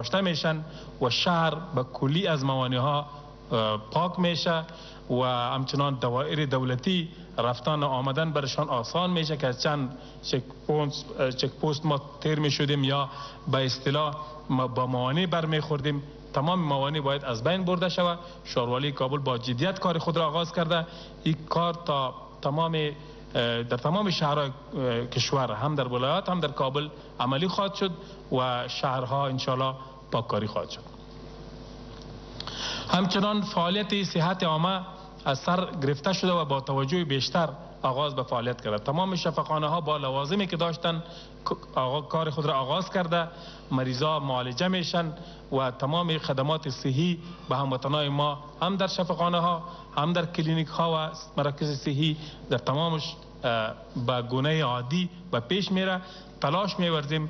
داشته میشن و شهر به کلی از موانع ها پاک میشه و همچنان دوائر دولتی رفتن و آمدن برشان آسان میشه که از چند چک پوست ما تیر میشدیم یا به اصطلاح با موانع برمیخوردیم. تمام موانع باید از بین برده شود. شهروالی کابل با جدیت کار خود را آغاز کرده. این کار تا در تمام شهرهای کشور هم در ولایات هم در کابل عملی خواهد شد و شهرها انشالله پاککاری خواهد شد. همچنان فعالیت صحت عامه از سر گرفته شده و با توجه بیشتر آغاز به فعالیت کرده. تمام شفاخانه ها با لوازمی که داشتن کار خود را آغاز کرده. مریضا معالجه میشن و تمام خدمات صحی به هموطنان ما هم در شفاخانه ها هم در کلینیک ها و مراکز صحی در تمامش به گونه عادی به پیش میره. تلاش می‌ورزیم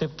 طبق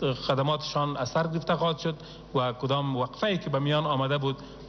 خدماتشان اثر گرفته خواهد شد و کدام وقفه‌ای که به میان آمده بود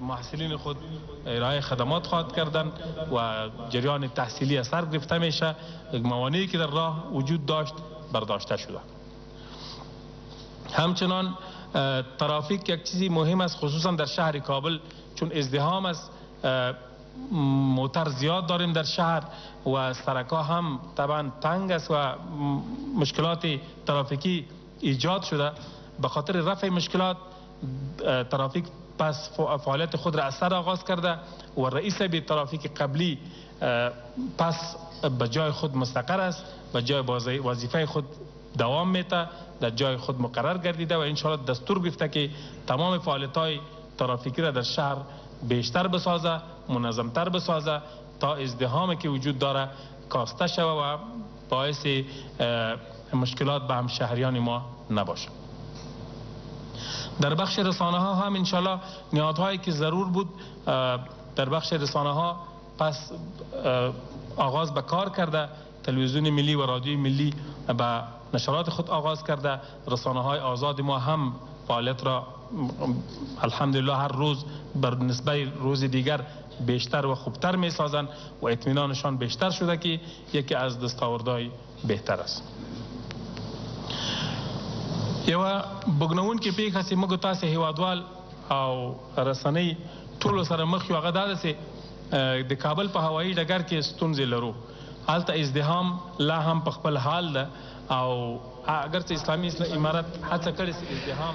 محصلین خود ارائه خدمات خواهد کردن و جریان تحصیلی اثر گرفته میشه. موانعی که در راه وجود داشت برداشته شده. همچنان ترافیک یک چیزی مهم است خصوصا در شهر کابل چون ازدحام است. موتر زیاد داریم در شهر و سرک‌ها هم طبعا تنگ است و مشکلات ترافیکی ایجاد شده. به خاطر رفع مشکلات ترافیک پس فعالیت خود را اثر آغاز کرده و رئیس به ترافیک قبلی پس به جای خود مستقر است، به جای وظیفه خود دوام میته، در جای خود مقرر گردیده و انشاءالله دستور گرفته که تمام فعالیت های ترافیکی را در شهر بیشتر بسازه، منظمتر بسازه تا ازدحامی که وجود داره کاسته شوه و باعث مشکلات به همشهریان ما نباشه. در بخش رسانه ها هم انشالله نهادهایی که ضرور بود در بخش رسانه ها پس آغاز به کار کرده. تلویزیون ملی و رادیوی ملی به نشرات خود آغاز کرده. رسانه های آزاد ما هم فعالیت را الحمدلله هر روز بر نسبت روز دیگر بیشتر و خوبتر می سازند و اطمینانشان بیشتر شده که یکی از دستاوردهای بهتر است. یو بګنون کې پیښه چې موږ تاسو هیوادوال او رسنۍ ټول سره مخ یو هغه دا چې د کابل په هوایي ډګر کې ستونزې لرو. هلته ازدحام لا هم په خپل حال ده او اگر چې اسلامي امارت هڅه کړې چې ازدحام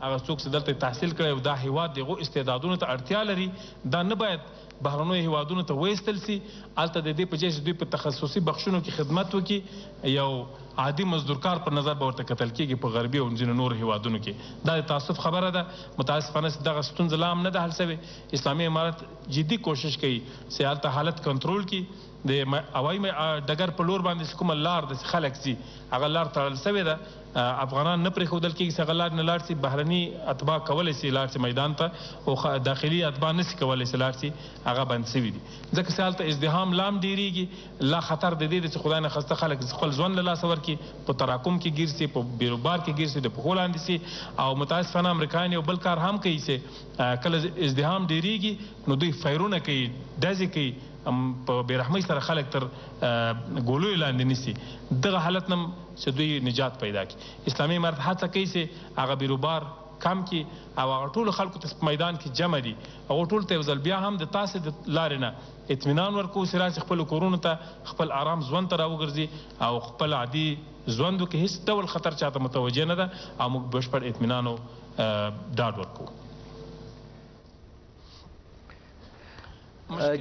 اگر څوک چې دلته تحصیل کړي او دا هیواد دغه استعدادونو ته اړتیا لري دا نه باید بهرنیو هیوادونو ته وایستل سي. البته د دې په جهیز دوی په تخصصي بخښونو کې خدمت وکړي یو عادي مزدورکار پر نظر به ورته کتل کېږي په غربي او ځینو نور هیوادونو کې. دا د تاسف خبره ده. متاسفانه دغه ستونزه لا هم نه ده حل شوې. اسلامي امارت جدي کوشش کوي چې هلته حالت کنټرول کړي. د هوایي ډګر په لور باندې کومه لار د خلک سي هغه لار تړل شوې ده. افغانان نه پرېښودل کېږي چې هغه لار نه لاړ سي. بهرني اتباع کولی سي لاړ سي میدان ته او داخلي اتباع نسي کولی سي لاړ سي هغه بند شوي دي. ځکه چې هلته ازدحام لا هم ډېرېږي. لا خطر د دې دی چې خدای نخواسته خلک خپل ژوند له لاسه ورکړي، په تراکم کې ګیر سي، په بیروبار کې ګیر سي، د پښو لاندې سي. او متاسفانه امریکایان یو بل کار هم کوي چې کله ازدحام ډېرېږي نو دوی فایرونه کوي، ډزې کوي په بېرحمۍ سره خلک تر ګولیو لاندې نیسي دغه حالت نه چې دوی نجات پیدا کړي. اسلامي امارت هڅه کوي چې هغه بیروبار کم کی او هغه ټولو خلکو ته په میدان کې جمع دي هغه ټول ته یو ځل بیا هم د تاسې د لارې نه اطمینان ورکوو چې راسي خپلو کورونو ته خپل آرام ژوند ته راوګرځي او خپل عادي ژوندو کې هیڅ ډول خطر چاته متوجه نه ده او موږ بشپړ اطمینان او ډاډ ورکوو.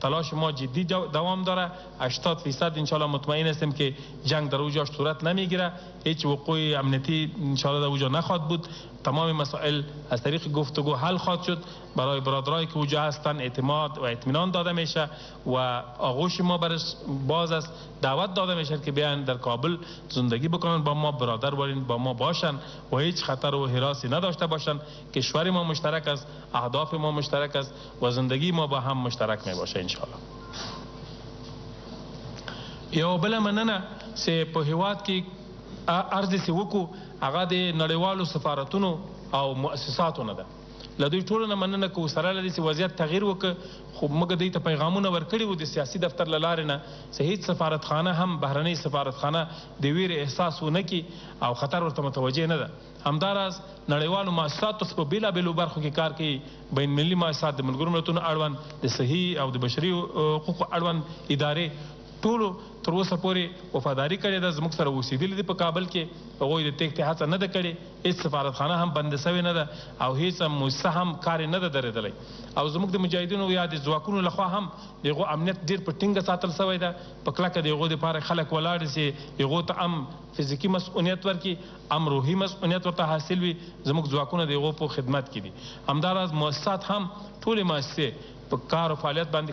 تلاش ما جدی دوام داره. 80% انشالله مطمئن هستیم که جنگ در اونجا صورت نمیگیره، هیچ وقوع امنیتی انشالله در اونجا نخواهد بود. تمام مسائل از طریق گفتگو حل خواهد شد. برای برادرایی که اونجا هستن اعتماد و اطمینان داده میشه و آغوش ما برش باز است. دعوت داده میشه که بیان در کابل زندگی بکنن، با ما برادر باشن، با ما باشن و هیچ خطر و هراسی نداشته باشن. کشور ما مشترک است، اهداف ما مشترک است و زندگی ما با هم مشترک می باشه انشالله. یو بل مننه چې په هیواد کې عرض سی وکړو هغه د نړیوالو سفارتونو او مؤسساتو نه ده. له دوی ټولو نه مننه کوو سره له دې چې وضعیت تغییر وکړ، خو موږ دوی ته پیغامونه ورکړي وو د سیاسي دفتر له لارې نه چې هیڅ سفارتخانه هم بهرنۍ سفارتخانه د ویرې احساس ونه کړي او خطر ورته متوجه نه ده. همداراز نړیوالو مؤسساتو په بېلابېلو برخو کې کار کوي. بین المللي مؤسسات، د ملګرو ملتونو اړوند، د صحي او د بشري حقوقو اړوند ادارې ټولو تر اوسه پورې وفاداري کړې ده. زموږ سره اوسېدلي دي په کابل کې، هغوی د تېښتې هڅه نه ده کړې. هېڅ سفارتخانه هم بنده سوې نه ده او هېڅ مؤسسه هم کار نه ده درېدلی. او زموږ د مجاهدینو یا د ځواکونو لخوا هم د هغو امنیت ډېر په ټینګه ساتل سوی ده. په کلکه د هغو دپاره خلک ولاړ دي چې هغو ته هم فزیکي مسؤلیت ورکړي، هم روحي مسؤلیت ورته حاصل وي. زموږ ځواکونه د هغو په خدمت کې دي. همداراز مؤسسات هم ټولې مؤسسې په کار او فعالیت باندې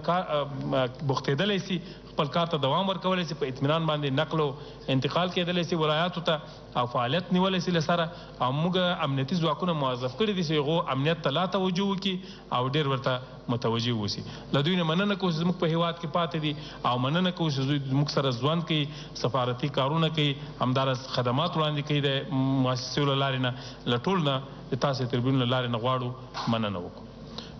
بوختېدلی سي، خپل کار ته دوام ورکولی سي، په اطمینان باندې نقل او انتقال کېدلی سي ولایاتو ته او فعالیت نیولی سي له سره. او موږ امنیتي ځواکونه موظف کړي دي چې هغو امنیت ته لا توجه وکړي او ډېر ورته متوجه اوسي. له دوی نه مننه کوو چې زموږ په هېواد کې پاتې دي او مننه کوو چې دوی زموږ سره ژوند کوي، سفارتي کارونه کوي، همداراز خدمات وړاندې کوي د مؤسسو له لارې نه. له ټول نه د تاسې تربیون له لارې نه غواړو مننه وکړو.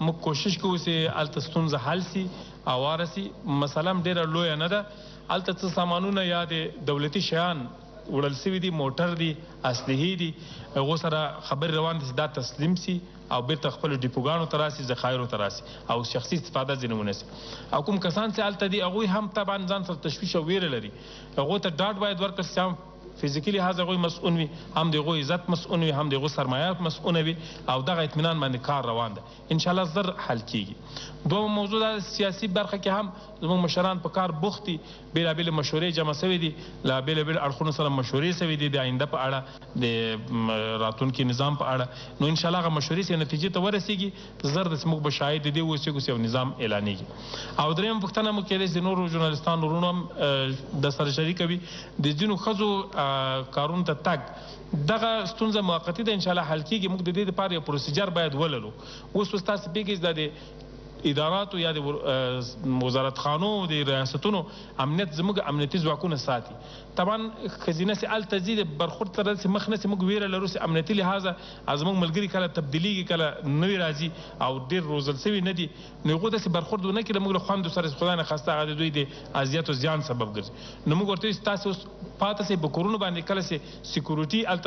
موږ کوشش کوو چې هلته ستونزه حل سي او وارسي. مسله هم ډېره لویه نه ده. هلته څه سامانونه یا د دولتي شیان وړل سوي دي، موټر دي، اسلحې دي، هغو سره خبرې روان دي چې دا تسلیم سي او بیرته خپلو ډیپوګانو ته راسي، ذخایرو ته راسي او شخصي استفاده ځینې ونسي. او کوم کسان چې هلته دي هغوی هم طبعا ځان سره تشویش او ویره لري. هغو ته ډاډ باید ورکړل سي، هم فزیکي لحاظ هغوی مسؤل وي، هم د هغوی عزت مسؤل وي، هم د هغوی سرمایه مسؤله وي او دغه اطمینان باندې کار روان ده. انشاءالله زر حل کیږي. دوم موضوع دا سیاسي برخه کې هم زموږ مشران په کار بوخت دي. بېلابېلې مشورې جمع سوي دي، له بېلابېلو اړخونو سره مشورې سوي دي د آینده په اړه، د راتلونکي نظام په اړه. نو انشاءالله هغه مشورې چې نتیجې ته ورسېږي زر داسې موږ به شاهد د دې اوسېږو چې یو نظام اعلانېږي. او درېیمه پوښتنه موږ کېدای شي د نورو ژورنالستانو وروڼو هم د سره شریکه وي. د ځینو ښځو کارونو ته تګ دغه ستونزه موقتي ده ان شاء الله حل کیږي. موږ د دې لپاره یو پروسیجر باید ولرو. اوس تاسو پیږئ د اداراتو یا د وزارت خانو د ریاستونو امنیت زموږ امنیتي ځواکونه ساتي. طبعا خزینه سي ال تزيد برخورد تر سي مخ نه سي موږ ویره لرو سي امنیتي لحاظه زموږ ملګری کله تبدیلیږي کله نوې راځي او ډیر روزل سوي نه دي نو غو د سي برخورد نه کړي موږ له خوند سره خدای نه خواسته هغه دوی د اذیت او زیان سبب ګرځي. نو موږ ورته تاسو پاته سي بکورونو باندې کله سي سکیورټي ال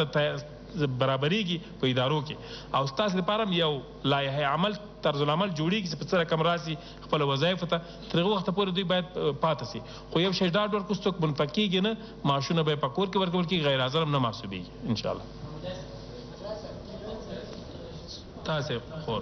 برابرېږي په ادارو کې او ستاسو لپاره یو لایحه عمل طرز العمل جوړیږي چې په څه رقم راسي خپل وظایف ته تر هغه وخت پورې دوی باید پاتې سي. خو یو شی ډاډ ورکړو څوک منفکیږي نه معاشونه به په کور کې ورکول کېږي غیر حاضر هم نه محسوبېږي ان شاء الله. تاسو خور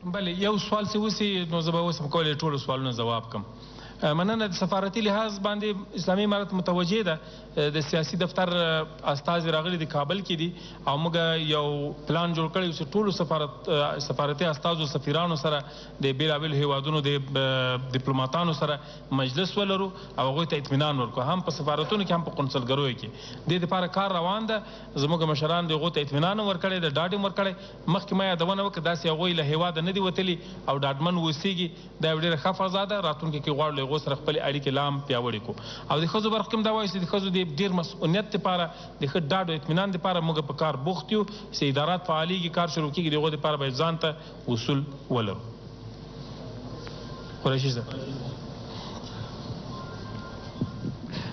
بله یو سوال سی وسی نو زه به اوس هم کولی ټولو سوالونو ځواب کړم. مننه د سفارتي لحاظ باندې اسلامي امارت متوجه ده. د سیاسي دفتر استازي راغلي د کابل کې دي او موږ یو پلان جوړ کړی چې ټولو سفارتي استازو سفیرانو سره د بیلابیل هیوادونو د ډیپلوماټانو سره مجلس ولرو او هغوی ته اطمینان ورکړو، هم په سفارتونو کې هم په قونسلګریو کې. د دې لپاره کار روان ده. زموږ مشران د هغو ته اطمینان ورکړی د ډاډ یې ورکړی. مخکې ما یادونه وکړه داسې هغوی له هیواده نه دي وتلي او ډاډمن اوسېږي. دا یو ډېره ښه فضا ده. راتلونکي کې غواړو له هغو سره خپلې اړیکې لا هم پیاوړې کړو او د ښځو برخه کې هم دا وایي چې د ښځو د ډېر مسؤلیت لپاره د ښه ډاډ او اطمینان لپاره موږ په کار بوخت یو. چې ادارات فعالېږي، کار شروع کېږي، د هغو لپاره باید ځان ته اصول ولرو. قریشي صاحب.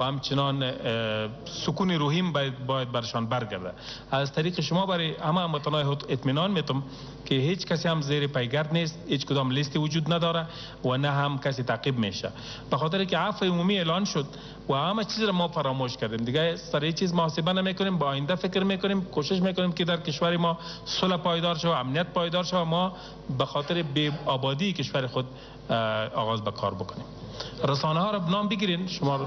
همچنان سکون روحیم باید برشان برگرده. از طریق شما برای همه هموطنان اطمینان میتم که هیچ کسی هم زیر پیگرد نیست، هیچ کدام لیستی وجود نداره و نه هم کسی تعقیب میشه. به خاطر که عفو عمومی اعلان شد و همه چیز را ما فراموش کردیم دیگه. سر هیچ چیز محاسبه نمیکنیم، با آینده فکر میکنیم، کوشش میکنیم که در کشور ما صلح پایدار شه و امنیت پایدار شه و ما به خاطر بی آبادی کشور خود آغاز به کار بکنیم. رسانه ها را نام بگیرین شما رو.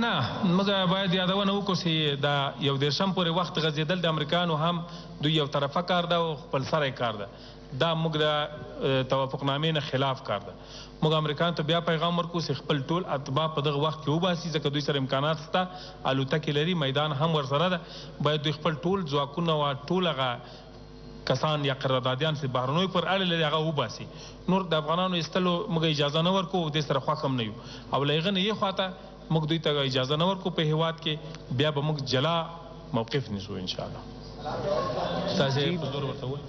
نه موږ باید یادونه وکړو چې دا یو دېرشم پورې وخت غځېدل د امریکایانو هم دوی یو طرفه کار ده او خپل سری کار ده. دا موږ د توافقنامې نه خلاف کار ده. موږ امریکایانو ته بیا پیغام ورکوو چې خپل ټول اتباع په دغه وخت کې وباسي ځکه دوی سره امکانات شته، الوتکې لري، میدان هم ورسره ده. باید دوی خپل ټول ځواکونه او ټول هغه کسان یا قراردادیان چې بهرنیو پر اړه لري هغه وباسي. نور د افغانانو ایستلو موږ اجازه نه ورکوو، دې سره خوښ هم نه یو. او له هغه نه یې خواته موږ دوی ته اجازه نه ورکو په هیواد کې بیا به موږ جلا موقف نیسو ان شاء الله. تاسو حضور ورته وایي.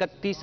31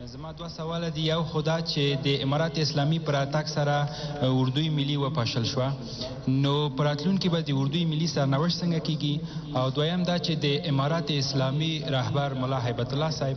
زما دوه سوال دي. یو خدا چې د امارات اسلامي پر اتاک سره اردوی ملي و پاشل شو نو پراتلون کې به د اردوی ملي سرنوشت څنګه کیږي، او دویم دا چې د امارات اسلامي رهبر مولا هیبت الله صاحب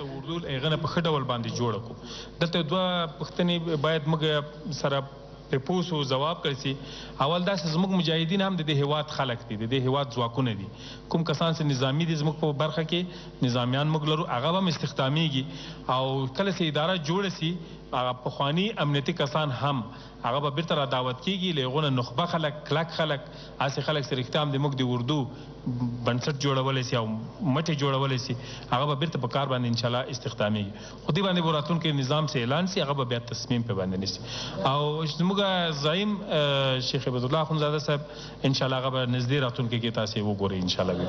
اردو هغه په خټه ول باندې جوړ کو دلته دوه پښتنې باید موږ سره په پوسو جواب کړی. اول دا چې زموږ مجاهدین هم د دې هیواد خلک دي، د دې هیواد ځواکونه دي. کوم کسان چې نظامی دي زموږ په برخه کې نظامیان موږ لرو هغه هم استخدامیږي، او کله چې اداره جوړه سي هغه پخوانی امنیتي کسان هم هغه به بیرته را دعوت کیږي. لغونه نخبه خلک کلک خلک اسې خلک سره اختیام د موږ د اردو بنسټ جوړولای سي او مټي جوړولای سي هغه به بیرته په کار باندې ان شاء الله استخداميږي. خو دې باندې وراتون کې نظام سے اعلان سي هغه به بیا تصمیم په باندې نيسي. او زموږ زعیم شیخ عبد الله اخونزاده صاحب ان شاء الله هغه به نږدې راتون کې تاسو وګورئ ان شاء الله.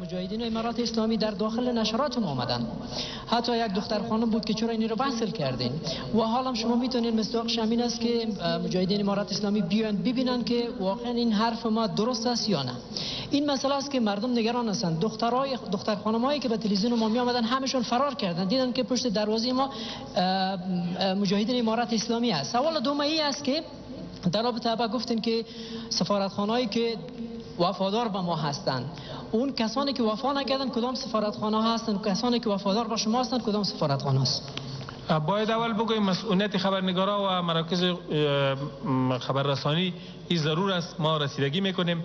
مجاهدین امارات اسلامی در داخل نشرات هم آمدن، حتی یک دختر خانم بود که چرا این رو بحث کردین. و حالا شما میتونید مصداقش همین است که مجاهدین امارات اسلامی بیان ببینن که واقعا این حرف ما درست است یا نه. این مسئله است که مردم نگران هستند. دختر خانمایی که به تلویزیون ما می آمدن همشون فرار کردن، دیدن که پشت دروازه ما مجاهدین امارات اسلامی است. سوال دومی است که در رابطه با گفتیم که سفارتخانه‌ای که وفادار به ما هستند، اون کسانی که وفا نکردن کدام سفارتخانه ها هستند، کسانی که وفادار به شما هستند کدام سفارتخانه است؟ باید اول بگویم مسئولیت خبرنگارا و مراکز خبررسانی این ضرور است. ما رسیدگی میکنیم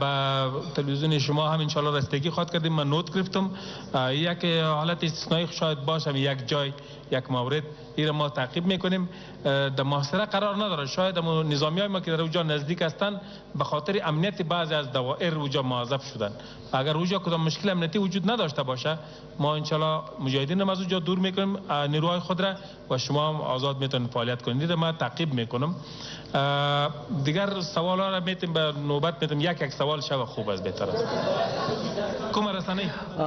با تلویزیون شما هم انشالله رسیدگی خواهد کردیم. من نوت گرفتم یک حالت استثنایی شاید باشه یک جای یک مورد این ما تعقیب میکنیم. در محاصره قرار نداره، شاید نظامی های ما که در اونجا نزدیک هستند به خاطر امنیت بعضی از دوائر اونجا موظف شدن. اگر اونجا کدام مشکل امنیتی وجود نداشته باشه ما انشالله مجاهدین از اونجا دور میکنیم نیروهای خود را و شما هم آزاد میتونید فعالیت کنید. ما تعقیب میکنم. دیگر سوالا را میتونیم به نوبت میتونیم یک سوال شو خوب است بهتر است. کم رسانی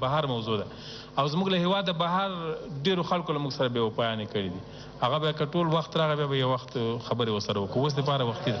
بهر موضوع ده او زموږ له هیواد بهر ډیرو خلکو له موږ سره به وپایانې کړي دي. هغه به کټول وخت راغی به یو وخت خبرې وسره وکړو. اوس د پاره وخت ده.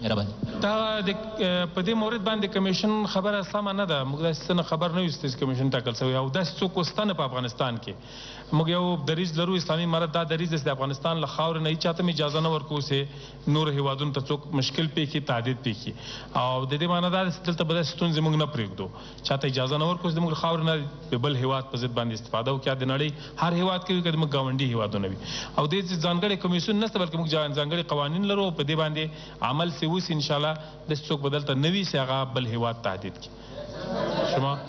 مهرباني. دا د په دې مورد باندې کمیشن خبره سمه نه ده. موږ داسې څه نه خبر نه یو چې کمیشن ټاکل شوی او داسې څوک وسته په افغانستان کې. موږ یو دریځ لرو اسلامي امارت دا دریځ د افغانستان له خاورې نه هیچا ته اجازه نه ورکوو چې نور هیوادونو ته څوک مشکل پیښي تعدید پیښي او د دې معنی دا ده چې دلته به داسې ستونزې موږ نه پرېږدو چا ته اجازه نه ورکوو چې زموږ له خاورې نه د بل هیواد په ضد باندې استفاده وکړي. د نړۍ هر هیواد کې وي که زموږ ګاونډي هیوادونه وي او دې ځانګړی کمیسیون نشته بلکې موږ ځانګړي قوانین لرو او په دې باندې عمل سي وسي انشاءالله داسې څوک به دلته نه وي چې هغه بل هیواد تهدید کړي. شما